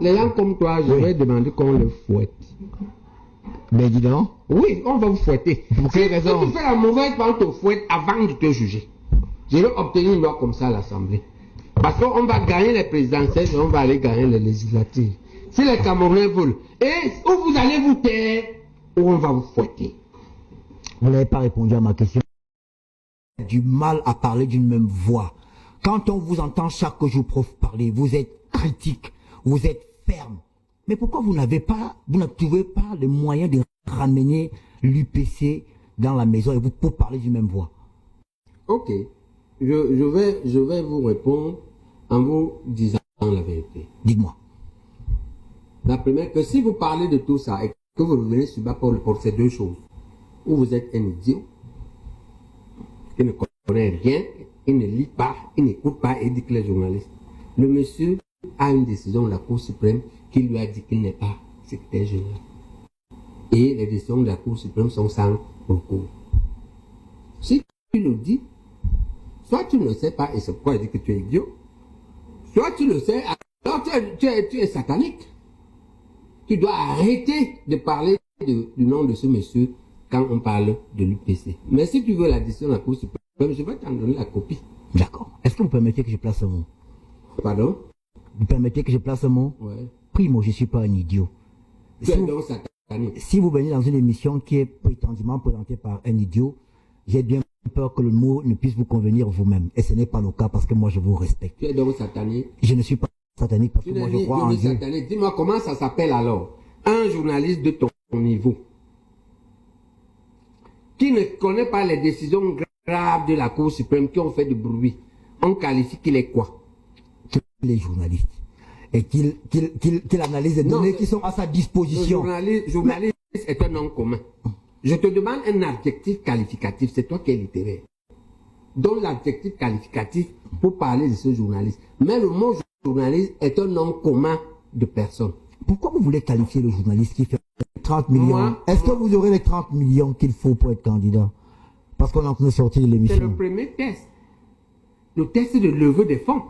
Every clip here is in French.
les gens comme toi, je vais demander qu'on le fouette. Mais dis donc. Oui, on va vous fouetter. Pour quelle raison? Si tu fais la mauvaise, on te fouette avant de te juger. Je vais obtenir une loi comme ça à l'Assemblée. Parce qu'on va gagner les présidentielles et on va aller gagner les législatives. Si les Camerounais veulent, et ou vous allez vous taire, ou on va vous fouetter. Vous n'avez pas répondu à ma question. Du mal à parler d'une même voix. Quand on vous entend chaque jour, prof, parler, vous êtes critique, vous êtes ferme. Mais pourquoi vous ne trouvez pas les moyens de ramener l'UPC dans la maison et vous pour parler d'une même voix? Ok. Je vais vous répondre en vous disant la vérité. Dites-moi. La première, que si vous parlez de tout ça et que vous revenez sur bas pour ces deux choses, ou vous êtes un idiot, qui ne connaît rien, il ne lit pas, il n'écoute pas et dit que les journalistes. Le monsieur a une décision de la Cour suprême qui lui a dit qu'il n'est pas secrétaire général. Et les décisions de la Cour suprême sont sans recours. Si tu le dis, soit tu ne le sais pas et c'est pourquoi il dit que tu es idiot, soit tu le sais, alors tu es satanique. Tu dois arrêter de parler du nom de ce monsieur quand on parle de l'UPC. Mais si tu veux la décision de la Cour suprême, je vais t'en donner la copie. D'accord. Est-ce que vous permettez que je place un mot? Pardon? Vous permettez que je place un mot? Ouais. Primo, je ne suis pas un idiot. Tu es donc satanique. Si vous venez dans une émission qui est prétendument présentée par un idiot, j'ai bien peur que le mot ne puisse vous convenir vous-même. Et ce n'est pas le cas parce que moi je vous respecte. Tu es donc satanique. Je ne suis pas satanique parce que moi je crois en Dieu. Dis-moi comment ça s'appelle alors? Un journaliste de ton niveau qui ne connaît pas les décisions graves de la Cour suprême qui ont fait du bruit, on qualifie qu'il est quoi? Les journalistes. Et qu'il analyse les données qui sont à sa disposition. Le journaliste est un nom commun. Je te demande un adjectif qualificatif, c'est toi qui es littéraire. Donc l'adjectif qualificatif pour parler de ce journaliste. Mais le mot journaliste est un nom commun de personnes. Pourquoi vous voulez qualifier le journaliste qui fait 30 millions? Est-ce que vous aurez les 30 millions qu'il faut pour être candidat? Parce qu'on est en train de sortir de l'émission. C'est le premier test. Le test de levée des fonds.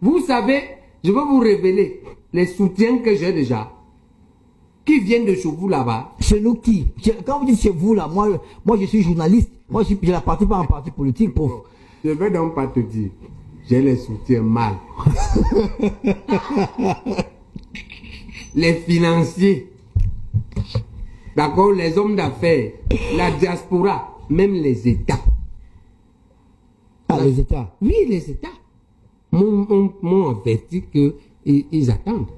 Vous savez, je vais vous révéler les soutiens que j'ai déjà. Qui viennent de chez vous là-bas. Chez nous qui? Quand vous dites chez vous là, moi je suis journaliste. Moi je n'appartiens pas à un parti politique. Pour... Je ne vais donc pas te dire. J'ai les soutiens mal. Les financiers. D'accord, les hommes d'affaires. La diaspora. Même les États. Ah, les États? Oui, les États. M'ont averti qu'ils attendent.